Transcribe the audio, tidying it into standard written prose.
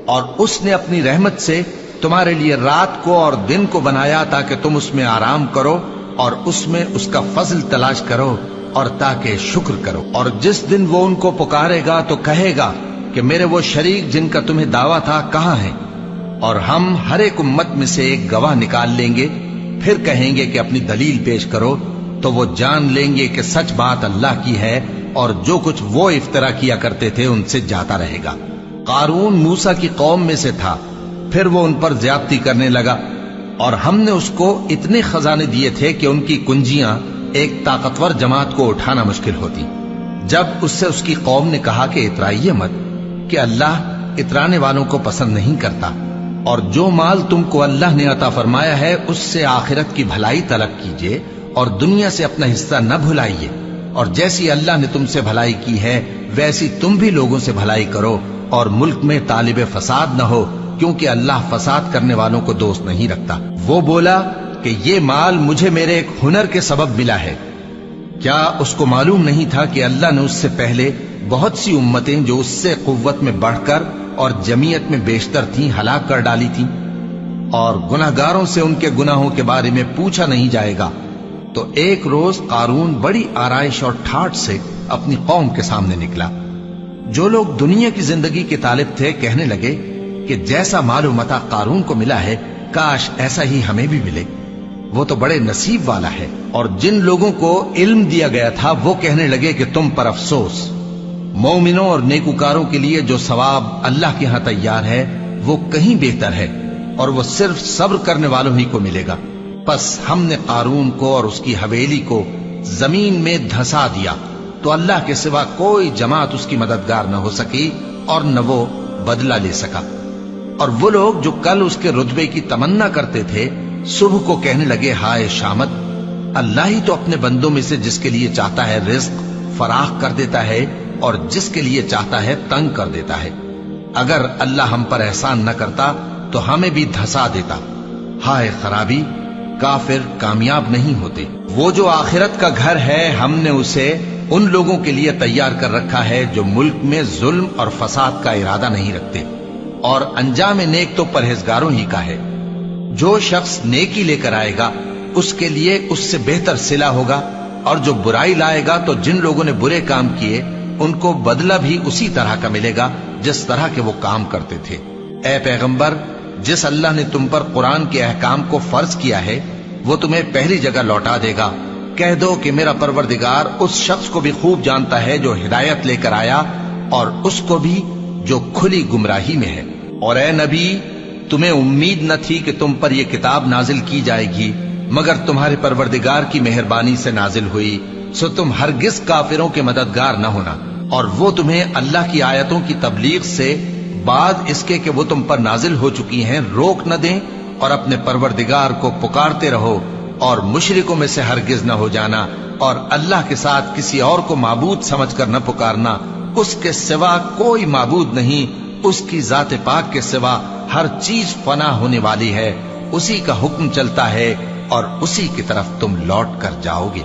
اور اس نے اپنی رحمت سے تمہارے لیے رات کو اور دن کو بنایا تاکہ تم اس میں آرام کرو اور اس میں اس کا فضل تلاش کرو اور تاکہ شکر کرو۔ اور جس دن وہ ان کو پکارے گا تو کہے گا کہ میرے وہ شریک جن کا تمہیں دعویٰ تھا کہاں ہیں؟ اور ہم ہر ایک امت میں سے ایک گواہ نکال لیں گے، پھر کہیں گے کہ اپنی دلیل پیش کرو، تو وہ جان لیں گے کہ سچ بات اللہ کی ہے اور جو کچھ وہ افترا کیا کرتے تھے ان سے جاتا رہے گا۔ قارون موسیٰ کی قوم میں سے تھا، پھر وہ ان پر زیادتی کرنے لگا، اور ہم نے اس کو اتنے خزانے دیے تھے کہ ان کی کنجیاں ایک طاقتور جماعت کو اٹھانا مشکل ہوتی۔ جب اس سے اس کی قوم نے کہا کہ اترائیے مت، کہ اللہ اترانے والوں کو پسند نہیں کرتا، اور جو مال تم کو اللہ نے عطا فرمایا ہے اس سے آخرت کی بھلائی طلب کیجیے اور دنیا سے اپنا حصہ نہ بھلائیے، اور جیسی اللہ نے تم سے بھلائی کی ہے ویسی تم بھی لوگوں سے بھلائی کرو، اور ملک میں طالب فساد نہ ہو، کیونکہ اللہ فساد کرنے والوں کو دوست نہیں رکھتا۔ وہ بولا کہ یہ مال مجھے میرے ایک ہنر کے سبب ملا ہے۔ کیا اس کو معلوم نہیں تھا کہ اللہ نے اس سے پہلے بہت سی امتیں جو اس سے قوت میں بڑھ کر اور جمعیت میں بیشتر تھیں ہلاک کر ڈالی تھیں، اور گناہگاروں سے ان کے گناہوں کے بارے میں پوچھا نہیں جائے گا؟ تو ایک روز قارون بڑی آرائش اور ٹھاٹ سے اپنی قوم کے سامنے نکلا۔ جو لوگ دنیا کی زندگی کے طالب تھے کہنے لگے کہ جیسا مال و متاع قارون کو ملا ہے کاش ایسا ہی ہمیں بھی ملے، وہ تو بڑے نصیب والا ہے۔ اور جن لوگوں کو علم دیا گیا تھا وہ کہنے لگے کہ تم پر افسوس، مومنوں اور نیکوکاروں کے لیے جو ثواب اللہ کے ہاں تیار ہے وہ کہیں بہتر ہے، اور وہ صرف صبر کرنے والوں ہی کو ملے گا۔ پس ہم نے قارون کو اور اس کی حویلی کو زمین میں دھسا دیا، تو اللہ کے سوا کوئی جماعت اس کی مددگار نہ ہو سکی اور نہ وہ بدلہ لے سکا۔ اور وہ لوگ جو کل اس کے رتبے کی تمنا کرتے تھے صبح کو کہنے لگے ہائے شامت، اللہ ہی تو اپنے بندوں میں سے جس کے لیے چاہتا ہے رزق فراخ کر دیتا ہے اور جس کے لیے چاہتا ہے تنگ کر دیتا ہے۔ اگر اللہ ہم پر احسان نہ کرتا تو ہمیں بھی دھسا دیتا۔ ہائے خرابی، کافر کامیاب نہیں ہوتے۔ وہ جو آخرت کا گھر ہے ہم نے اسے ان لوگوں کے لیے تیار کر رکھا ہے جو ملک میں ظلم اور فساد کا ارادہ نہیں رکھتے، اور انجام نیک تو پرہیزگاروں ہی کا ہے۔ جو شخص نیکی لے کر آئے گا اس کے لیے اس سے بہتر صلہ ہوگا، اور جو برائی لائے گا تو جن لوگوں نے برے کام کیے ان کو بدلہ بھی اسی طرح کا ملے گا جس طرح کے وہ کام کرتے تھے۔ اے پیغمبر، جس اللہ نے تم پر قرآن کے احکام کو فرض کیا ہے وہ تمہیں پہلی جگہ لوٹا دے گا۔ کہہ دو کہ میرا پروردگار اس شخص کو بھی خوب جانتا ہے جو ہدایت لے کر آیا، اور اس کو بھی جو کھلی گمراہی میں ہے۔ اور اے نبی، تمہیں امید نہ تھی کہ تم پر یہ کتاب نازل کی جائے گی مگر تمہارے پروردگار کی مہربانی سے نازل ہوئی، سو تم ہرگز کافروں کے مددگار نہ ہونا، اور وہ تمہیں اللہ کی آیتوں کی تبلیغ سے بعد اس کے کہ وہ تم پر نازل ہو چکی ہیں روک نہ دیں، اور اپنے پروردگار کو پکارتے رہو اور مشرکوں میں سے ہرگز نہ ہو جانا، اور اللہ کے ساتھ کسی اور کو معبود سمجھ کر نہ پکارنا۔ اس کے سوا کوئی معبود نہیں، اس کی ذات پاک کے سوا ہر چیز فنا ہونے والی ہے، اسی کا حکم چلتا ہے اور اسی کی طرف تم لوٹ کر جاؤ گے۔